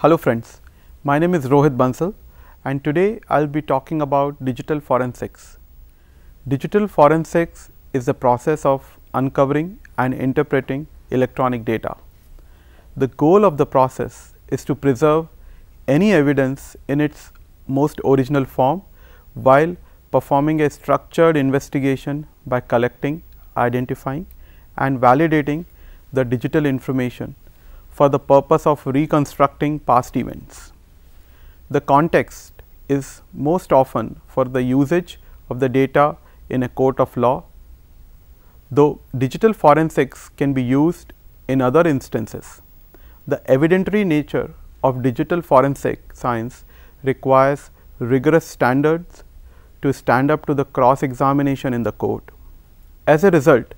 Hello friends, my name is Rohit Bansal and today I will be talking about digital forensics. Digital forensics is the process of uncovering and interpreting electronic data. The goal of the process is to preserve any evidence in its most original form while performing a structured investigation by collecting, identifying and validating the digital information for the purpose of reconstructing past events. The context is most often for the usage of the data in a court of law, though digital forensics can be used in other instances. The evidentiary nature of digital forensic science requires rigorous standards to stand up to the cross examination in the court. As a result,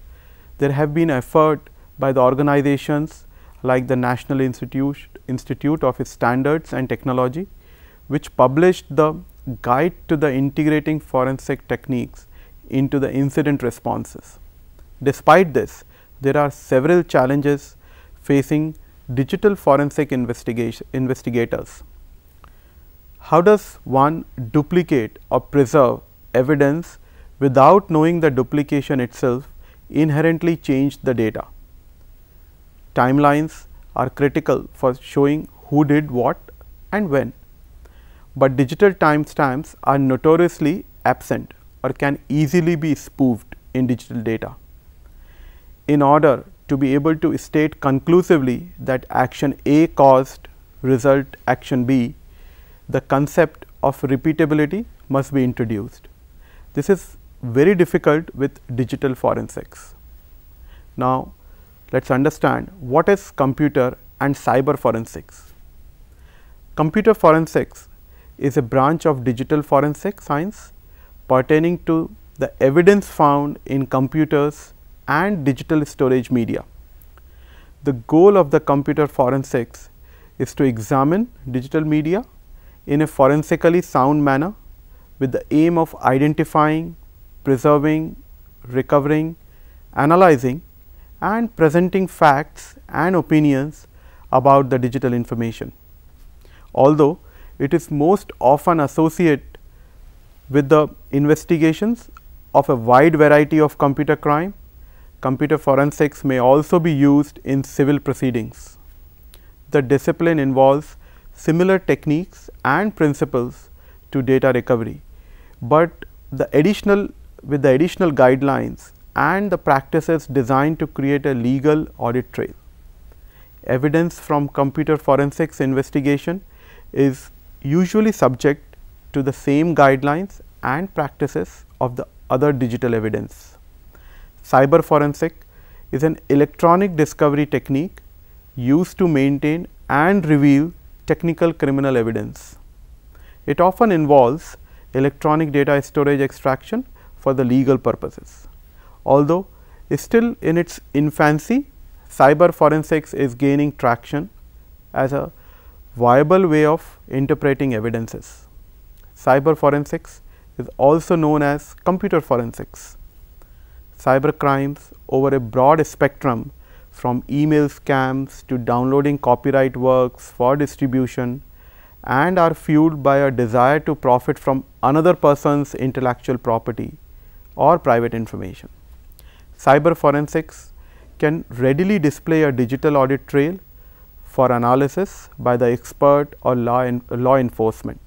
there have been efforts by the organizations like the National Institute of Standards and Technology, which published the Guide to the Integrating Forensic Techniques into the Incident Responses. Despite this, there are several challenges facing digital forensic investigators. How does one duplicate or preserve evidence without knowing the duplication itself inherently changed the data? Timelines are critical for showing who did what and when, but digital timestamps are notoriously absent or can easily be spoofed in digital data. In order to be able to state conclusively that action A caused result action B, the concept of repeatability must be introduced. This is very difficult with digital forensics. Now, let us understand what is computer and cyber forensics. Computer forensics is a branch of digital forensic science pertaining to the evidence found in computers and digital storage media. The goal of the computer forensics is to examine digital media in a forensically sound manner with the aim of identifying, preserving, recovering, analyzing and presenting facts and opinions about the digital information. Although it is most often associated with the investigations of a wide variety of computer crime, computer forensics may also be used in civil proceedings. The discipline involves similar techniques and principles to data recovery, but with the additional guidelines and the practices designed to create a legal audit trail. Evidence from computer forensics investigation is usually subject to the same guidelines and practices of the other digital evidence. Cyber forensic is an electronic discovery technique used to maintain and reveal technical criminal evidence. It often involves electronic data storage extraction for the legal purposes. Although still in its infancy, cyber forensics is gaining traction as a viable way of interpreting evidences. Cyber forensics is also known as computer forensics. Cyber crimes over a broad spectrum from email scams to downloading copyright works for distribution and are fueled by a desire to profit from another person's intellectual property or private information. Cyber forensics can readily display a digital audit trail for analysis by the expert or law enforcement.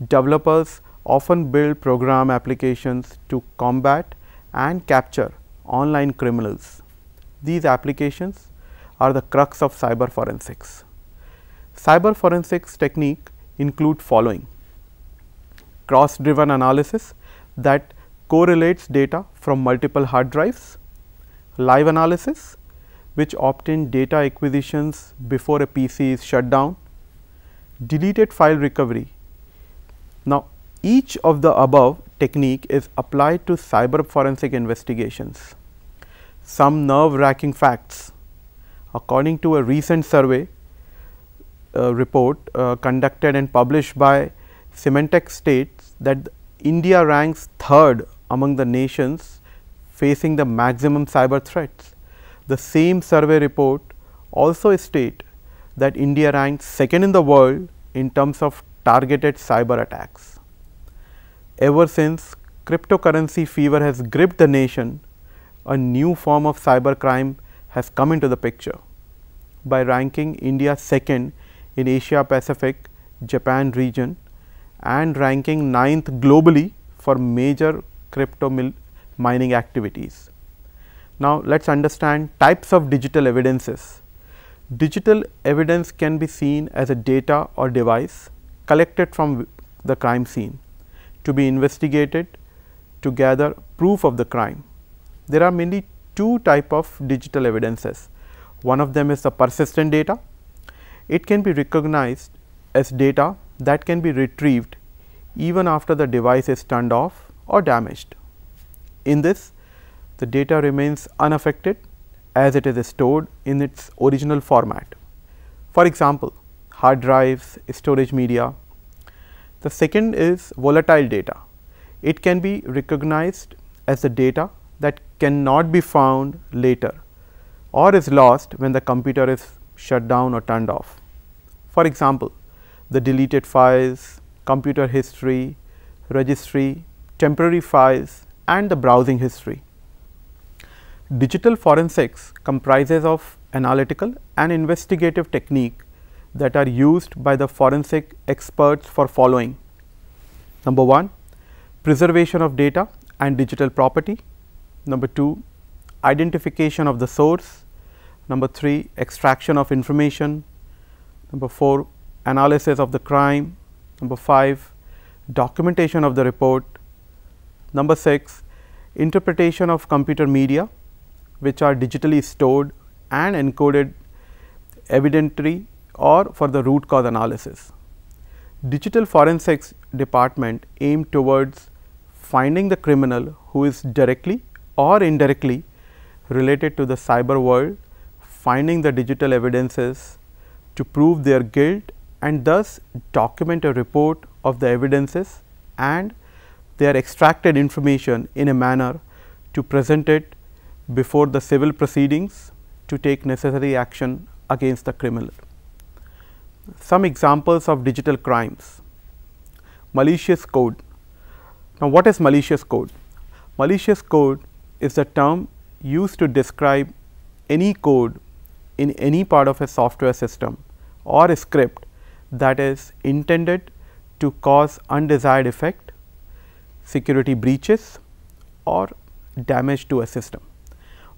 Developers often build program applications to combat and capture online criminals. These applications are the crux of cyber forensics. Cyber forensics technique include following: cross-driven analysis that correlates data from multiple hard drives, live analysis which obtain data acquisitions before a PC is shut down, deleted file recovery. Now, each of the above technique is applied to cyber forensic investigations. Some nerve-wracking facts. According to a recent survey report conducted and published by Symantec states that India ranks 3rd among the nations facing the maximum cyber threats. The same survey report also states that India ranked second in the world in terms of targeted cyber attacks. Ever since cryptocurrency fever has gripped the nation, a new form of cybercrime has come into the picture. By ranking India second in Asia Pacific Japan region and ranking 9th globally for major crypto mining activities. Now, let us understand types of digital evidences. Digital evidence can be seen as a data or device collected from the crime scene to be investigated to gather proof of the crime. There are mainly two types of digital evidences. One of them is the persistent data. It can be recognized as data that can be retrieved even after the device is turned off or damaged. In this, the data remains unaffected as it is stored in its original format. For example, hard drives, storage media. The second is volatile data. It can be recognized as the data that cannot be found later or is lost when the computer is shut down or turned off. For example, the deleted files, computer history, registry, temporary files and the browsing history. Digital forensics comprises of analytical and investigative technique that are used by the forensic experts for following. Number 1, preservation of data and digital property. Number 2, identification of the source. Number 3, extraction of information. Number 4, analysis of the crime. Number 5, documentation of the report. Number 6, interpretation of computer media which are digitally stored and encoded evidentiary or for the root cause analysis. Digital forensics department aim towards finding the criminal who is directly or indirectly related to the cyber world, finding the digital evidences to prove their guilt and thus document a report of the evidences and their extracted information in a manner to present it before the civil proceedings to take necessary action against the criminal. Some examples of digital crimes. Malicious code. Now, what is malicious code? Malicious code is the term used to describe any code in any part of a software system or a script that is intended to cause undesired effect, security breaches or damage to a system.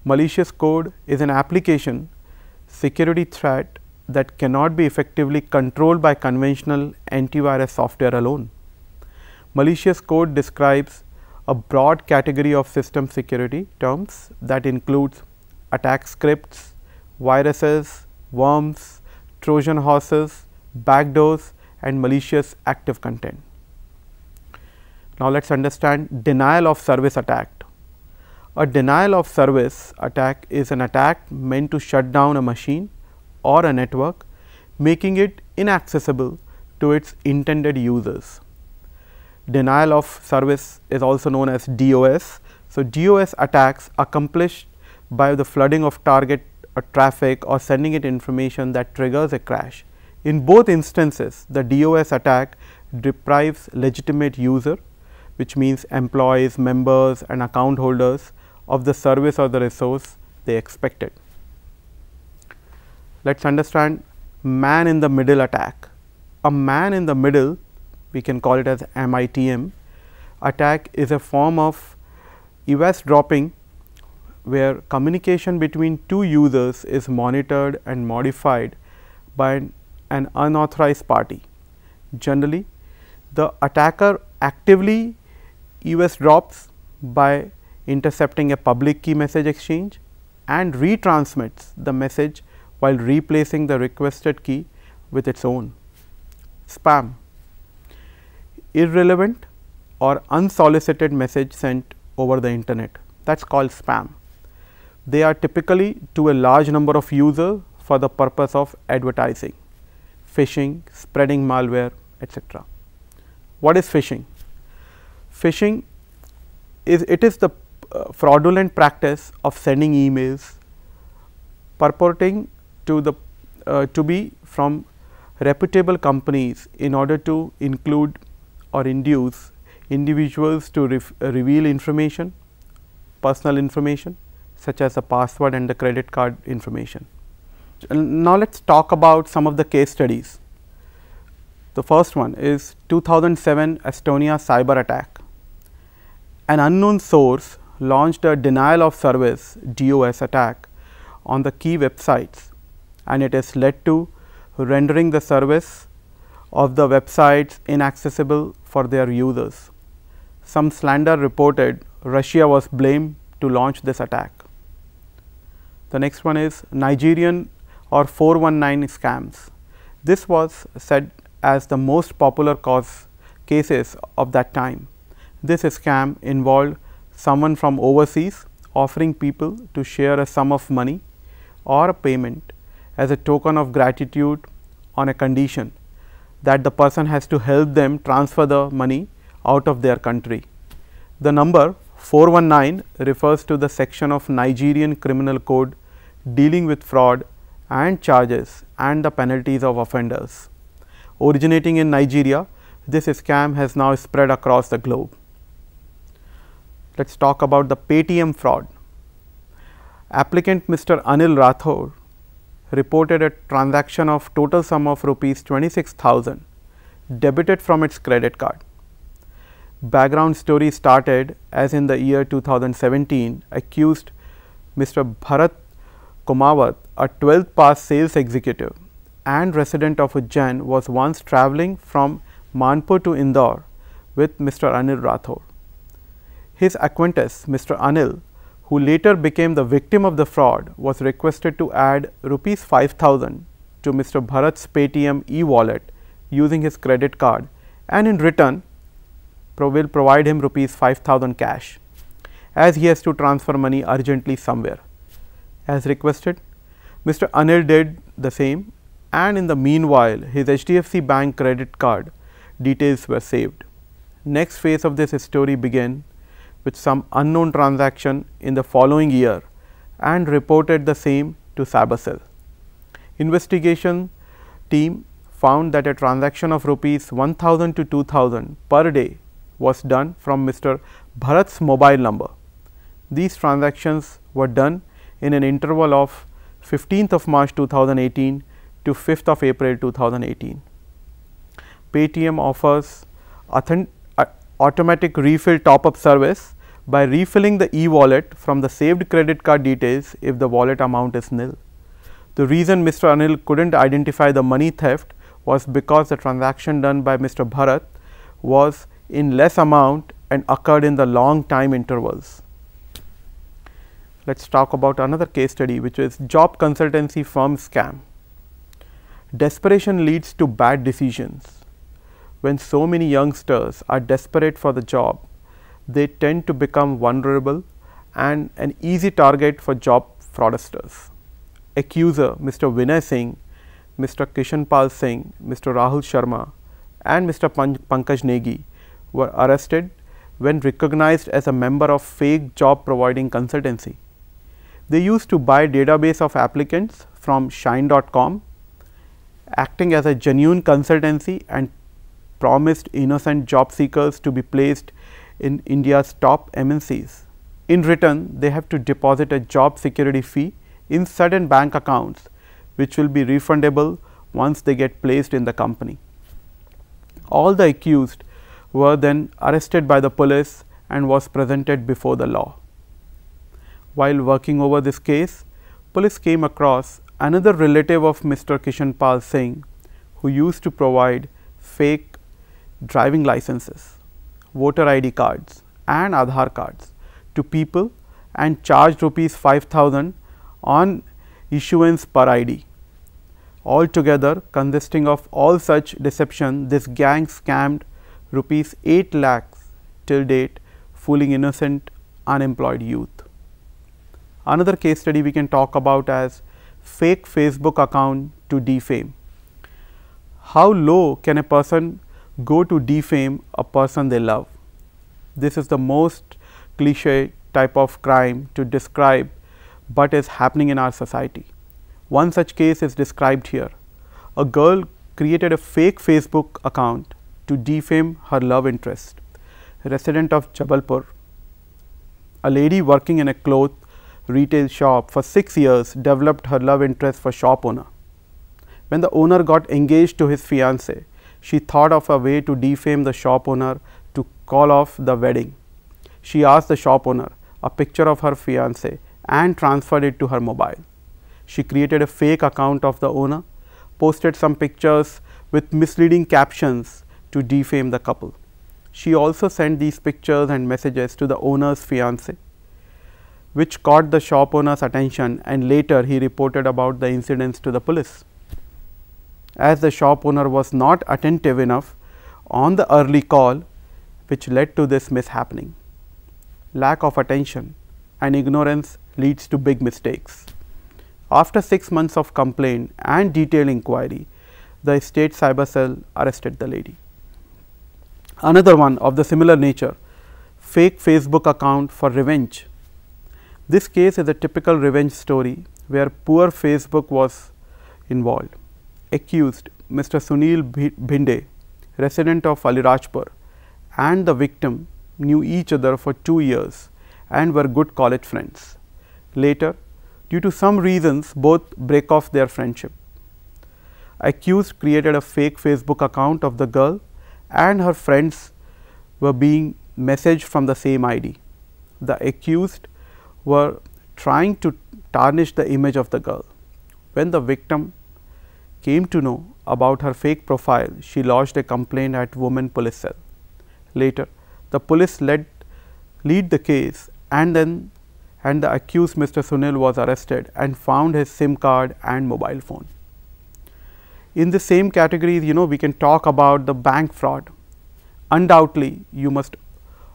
Malicious code is an application security threat that cannot be effectively controlled by conventional antivirus software alone. Malicious code describes a broad category of system security terms that includes attack scripts, viruses, worms, Trojan horses, backdoors and malicious active content. Now, let us understand denial of service attack. A denial of service attack is an attack meant to shut down a machine or a network, making it inaccessible to its intended users. Denial of service is also known as DOS. So, DOS attacks accomplished by the flooding of target traffic or sending it information that triggers a crash. In both instances, the DOS attack deprives legitimate user, which means employees, members and account holders of the service or the resource they expected. Let us understand man in the middle attack. A man in the middle, we can call it as MITM attack, is a form of eavesdropping where communication between two users is monitored and modified by an unauthorized party. Generally, the attacker actively eavesdrops by intercepting a public key message exchange and retransmits the message while replacing the requested key with its own. Spam, irrelevant or unsolicited message sent over the internet, that is called spam. They are typically to a large number of users for the purpose of advertising, phishing, spreading malware, etc. What is phishing? Phishing is the fraudulent practice of sending emails purporting to be from reputable companies in order to include or induce individuals to reveal information, personal information such as the password and the credit card information. Now, let us talk about some of the case studies. The first one is 2007 Estonia cyber attack. An unknown source launched a denial of service (DOS) attack on the key websites, and it has led to rendering the service of the websites inaccessible for their users. Some slander reported Russia was blamed to launch this attack. The next one is Nigerian or 419 scams. This was said as the most popular cases of that time. This scam involved someone from overseas offering people to share a sum of money or a payment as a token of gratitude on a condition that the person has to help them transfer the money out of their country. The number 419 refers to the section of Nigerian Criminal Code dealing with fraud and charges and the penalties of offenders. Originating in Nigeria, this scam has now spread across the globe. Let us talk about the Paytm fraud. Applicant Mr. Anil Rathore reported a transaction of total sum of rupees 26,000 debited from its credit card. Background story started as in the year 2017, accused Mr. Bharat Kumawat, a 12th pass sales executive and resident of Ujjain, was once travelling from Manpur to Indore with Mr. Anil Rathore. His acquaintance Mr. Anil, who later became the victim of the fraud, was requested to add rupees 5,000 to Mr. Bharat's Paytm e-wallet using his credit card, and in return will provide him rupees 5,000 cash, as he has to transfer money urgently somewhere. As requested, Mr. Anil did the same, and in the meanwhile his HDFC Bank credit card details were saved. Next phase of this story began with some unknown transaction in the following year and reported the same to Cybercell. Investigation team found that a transaction of rupees 1,000 to 2,000 per day was done from Mr. Bharat's mobile number. These transactions were done in an interval of 15th of March 2018 to 5th of April 2018. Paytm offers automatic refill top-up service by refilling the e-wallet from the saved credit card details if the wallet amount is nil. The reason Mr. Anil couldn't identify the money theft was because the transaction done by Mr. Bharat was in less amount and occurred in the long time intervals. Let us talk about another case study, which is job consultancy firm scam. Desperation leads to bad decisions. When so many youngsters are desperate for the job, they tend to become vulnerable and an easy target for job fraudsters. Accuser Mr. Vinay Singh, Mr. Kishanpal Singh, Mr. Rahul Sharma and Mr. Pankaj Negi were arrested when recognized as a member of fake job providing consultancy. They used to buy database of applicants from Shine.com, acting as a genuine consultancy, and promised innocent job seekers to be placed in India's top MNCs. In return, they have to deposit a job security fee in certain bank accounts, which will be refundable once they get placed in the company. All the accused were then arrested by the police and was presented before the law. While working over this case, police came across another relative of Mr. Kishanpal Singh, who used to provide fake driving licenses, voter ID cards and Aadhaar cards to people and charged rupees 5,000 on issuance per ID. Altogether, consisting of all such deception, this gang scammed rupees 8 lakhs till date, fooling innocent unemployed youth. Another case study we can talk about as fake Facebook account to defame. How low can a person go to defame a person they love? This is the most cliche type of crime to describe, but is happening in our society. One such case is described here. a girl created a fake Facebook account to defame her love interest, resident of Jabalpur. A lady working in a cloth retail shop for 6 years developed her love interest for shop owner. When the owner got engaged to his fiancée, she thought of a way to defame the shop owner to call off the wedding. She asked the shop owner a picture of her fiancé and transferred it to her mobile. She created a fake account of the owner, posted some pictures with misleading captions to defame the couple. She also sent these pictures and messages to the owner's fiancé, which caught the shop owner's attention, and later he reported about the incidents to the police. As the shop owner was not attentive enough on the early call, which led to this mishappening. Lack of attention and ignorance leads to big mistakes. After 6 months of complaint and detailed inquiry, the state cyber cell arrested the lady. Another one of the similar nature, fake Facebook account for revenge. This case is a typical revenge story where poor Facebook was involved. Accused Mr. Sunil Bhinde, resident of Alirajpur, and the victim knew each other for 2 years and were good college friends. Later, due to some reasons, both break off their friendship. Accused created a fake Facebook account of the girl, and her friends were being messaged from the same ID. The accused were trying to tarnish the image of the girl. When the victim came to know about her fake profile, she lodged a complaint at Women Police Cell. Later, the police lead the case, and the accused Mr. Sunil was arrested and found his SIM card and mobile phone. In the same category, we can talk about the bank fraud. Undoubtedly, you must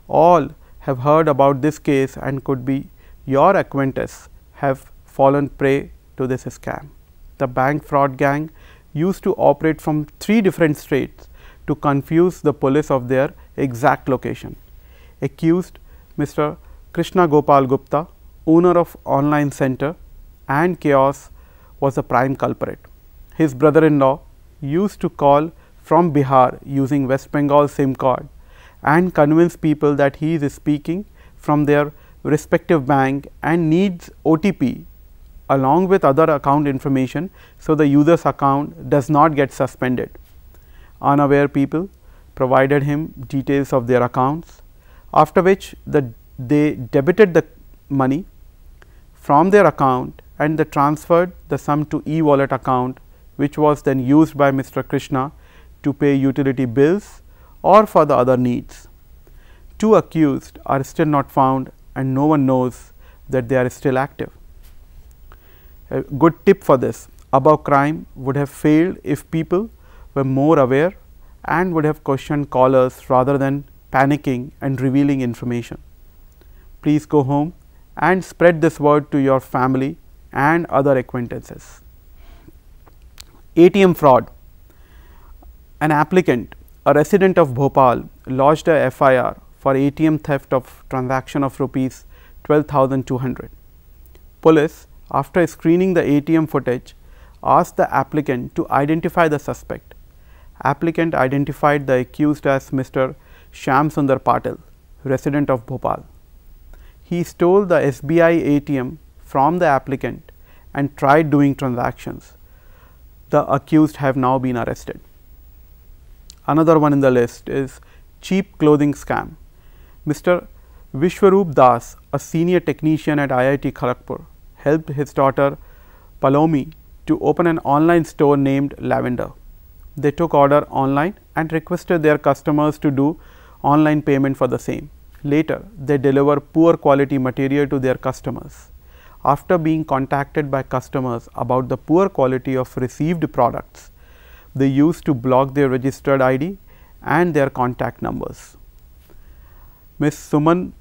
all have heard about this case and could be your acquaintance have fallen prey to this scam. The bank fraud gang used to operate from 3 different states to confuse the police of their exact location. Accused Mr. Krishna Gopal Gupta, owner of online center and Chaos, was the prime culprit. His brother-in-law used to call from Bihar using West Bengal SIM card and convince people that he is speaking from their respective bank and needs OTP along with other account information, so the user's account does not get suspended. Unaware people provided him details of their accounts, after which they debited the money from their account and they transferred the sum to e-wallet account, which was then used by Mr. Krishna to pay utility bills or for the other needs. 2 accused are still not found and no one knows that they are still active. A good tip for this: above crime would have failed if people were more aware and would have questioned callers rather than panicking and revealing information. Please go home and spread this word to your family and other acquaintances. ATM fraud. An applicant, a resident of Bhopal, lodged a FIR for ATM theft of transaction of rupees 12,200. Police, after screening the ATM footage, asked the applicant to identify the suspect. Applicant identified the accused as Mr. Shyam Sundar Patil, resident of Bhopal. He stole the SBI ATM from the applicant and tried doing transactions. The accused have now been arrested. Another one in the list is cheap clothing scam. Mr. Vishwaroop Das, a senior technician at IIT Kharagpur, helped his daughter Palomi to open an online store named Lavender. They took order online and requested their customers to do online payment for the same. Later, they deliver poor quality material to their customers. After being contacted by customers about the poor quality of received products, they used to block their registered ID and their contact numbers. Ms. Suman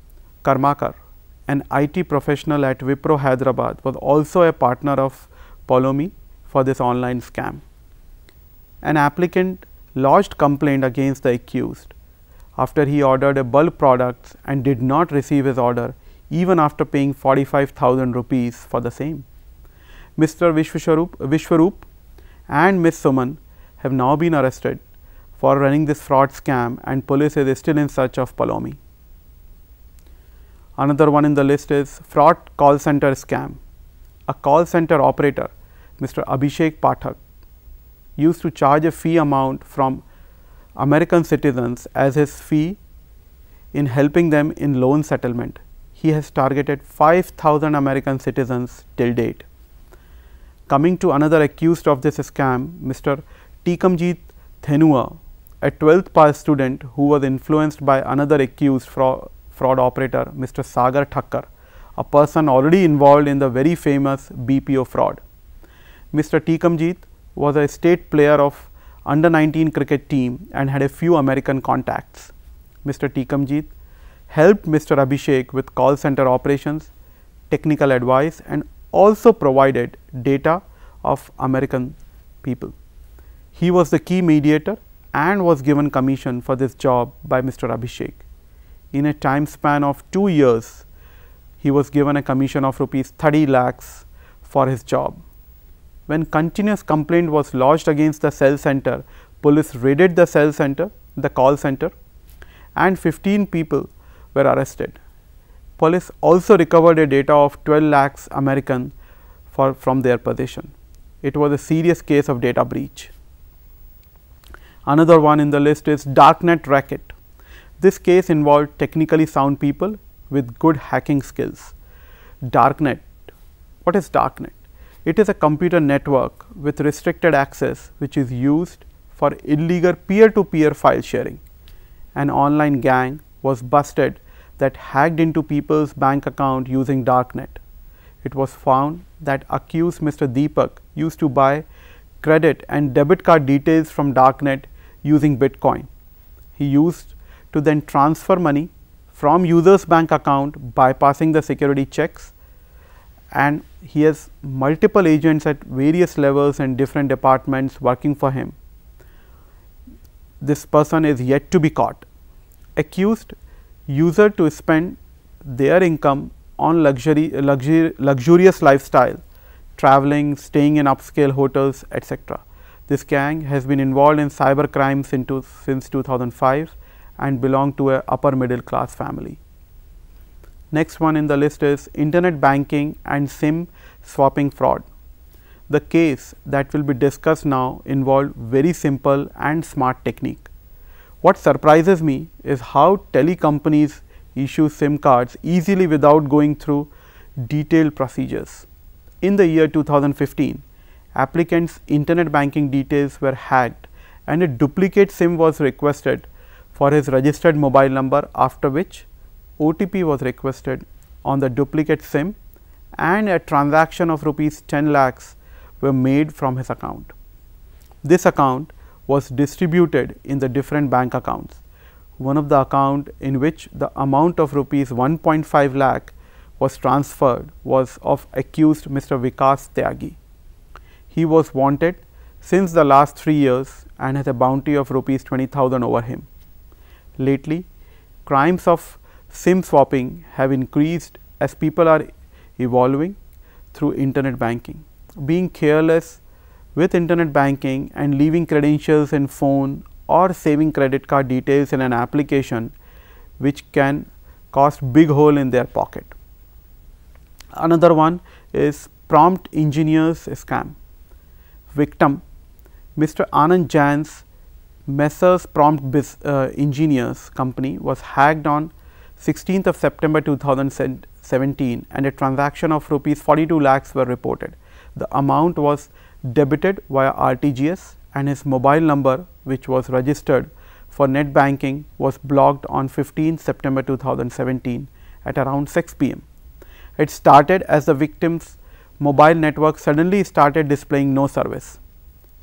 Karmakar, an IT professional at Wipro Hyderabad, was also a partner of Palomi for this online scam. An applicant lodged complaint against the accused after he ordered a bulk products and did not receive his order even after paying 45,000 rupees for the same. Mr. Vishwaroop, and Ms. Suman have now been arrested for running this fraud scam, and police is still in search of Palomi. Another one in the list is fraud call center scam. A call center operator, Mr. Abhishek Pathak, used to charge a fee amount from American citizens as his fee in helping them in loan settlement. He has targeted 5,000 American citizens till date. Coming to another accused of this scam, Mr. Tikamjeet Thenua, a 12th pass student who was influenced by another accused fraud operator, Mr. Sagar Thakkar, a person already involved in the very famous BPO fraud. Mr. Tikamjeet was a state player of under 19 cricket team and had a few American contacts. Mr. Tikamjeet helped Mr. Abhishek with call center operations, technical advice, and also provided data of American people. He was the key mediator and was given commission for this job by Mr. Abhishek. In a time span of 2 years, he was given a commission of rupees 30 lakhs for his job. When continuous complaint was lodged against the cell center, police raided the cell center, the call center, and 15 people were arrested. Police also recovered a data of 12 lakhs American from their possession. It was a serious case of data breach. Another one in the list is Darknet racket. This case involved technically sound people with good hacking skills. Darknet. What is Darknet? It is a computer network with restricted access which is used for illegal peer-to-peer file sharing. An online gang was busted that hacked into people's bank account using Darknet. It was found that accused Mr. Deepak used to buy credit and debit card details from Darknet using Bitcoin. He used to then transfer money from users' bank account bypassing the security checks, and he has multiple agents at various levels and different departments working for him. This person is yet to be caught. Accused user to spend their income on luxurious lifestyle, traveling, staying in upscale hotels, etc. This gang has been involved in cyber crimes since 2005 and belong to a upper middle class family. Next one in the list is internet banking and SIM swapping fraud. The case that will be discussed now involved very simple and smart technique. What surprises me is how tele companies issue SIM cards easily without going through detailed procedures. In the year 2015, applicants' internet banking details were hacked and a duplicate SIM was requested for his registered mobile number, after which OTP was requested on the duplicate SIM and a transaction of rupees 10 lakhs were made from his account. This account was distributed in the different bank accounts. One of the account in which the amount of rupees 1.5 lakh was transferred was of accused Mr. Vikas Tyagi. He was wanted since the last 3 years and has a bounty of rupees 20,000 over him. Lately, crimes of SIM swapping have increased as people are evolving through internet banking. Being careless with internet banking and leaving credentials in phone or saving credit card details in an application which can cost big hole in their pocket. Another one is prompt engineers scam. Victim Mr. Anand Jain's Messrs Prompt Engineers company was hacked on 16th of September 2017 and a transaction of rupees 42 lakhs were reported. The amount was debited via RTGS and his mobile number, which was registered for net banking, was blocked on 15th September 2017 at around 6 p.m. It started as the victim's mobile network suddenly started displaying no service.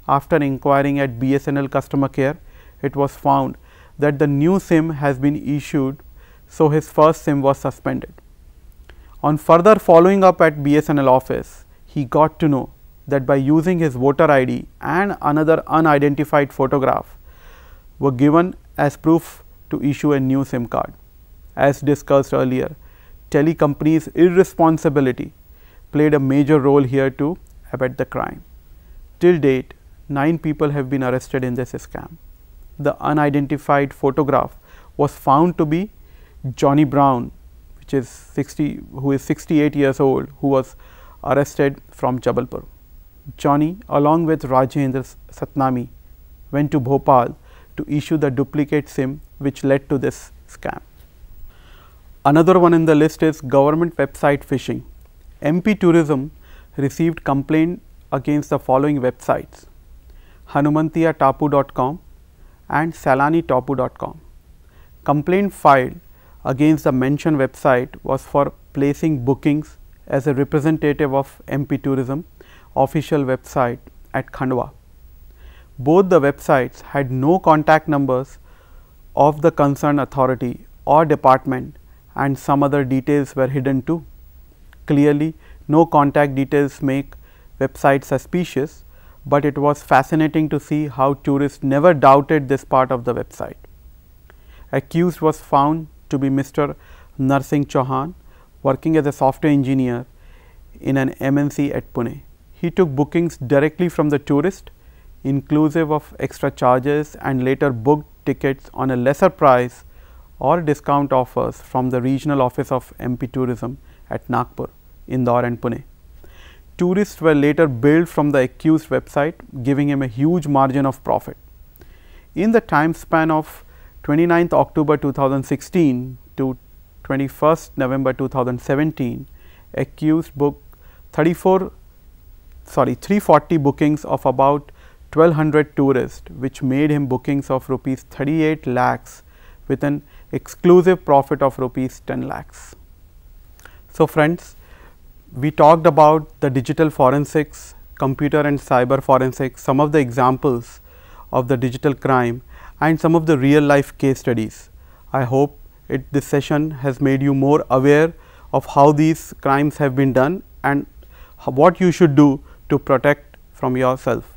After inquiring at BSNL customer care, it was found that the new SIM has been issued, so his first SIM was suspended. On further following up at BSNL office, he got to know that by using his voter ID and another unidentified photograph were given as proof to issue a new SIM card. As discussed earlier, tele companies' irresponsibility played a major role here to abet the crime. Till date, 9 people have been arrested in this scam. The unidentified photograph was found to be Johnny Brown, who is 68 years old, who was arrested from Jabalpur. Johnny, along with Rajendra Satnami, went to Bhopal to issue the duplicate SIM, which led to this scam. Another one in the list is government website phishing. MP Tourism received complaint against the following websites: HanumantiyaTapu.com and SalaniTapu.com. Complaint filed against the mentioned website was for placing bookings as a representative of MP Tourism official website at Khandwa. Both the websites had no contact numbers of the concerned authority or department, and some other details were hidden too. Clearly, no contact details make websites suspicious, but it was fascinating to see how tourists never doubted this part of the website. Accused was found to be Mr. Narsingh Chauhan, working as a software engineer in an MNC at Pune. He took bookings directly from the tourist, inclusive of extra charges, and later booked tickets on a lesser price or discount offers from the regional office of MP Tourism at Nagpur, Indore and Pune. Tourists were later billed from the accused website, giving him a huge margin of profit. In the time span of 29th October 2016 to 21st November 2017, accused booked 340 bookings of about 1200 tourists, which made him bookings of rupees 38 lakhs with an exclusive profit of rupees 10 lakhs. So friends, we talked about the digital forensics, computer and cyber forensics, some of the examples of the digital crime and some of the real life case studies. I hope this session has made you more aware of how these crimes have been done and what you should do to protect from yourself.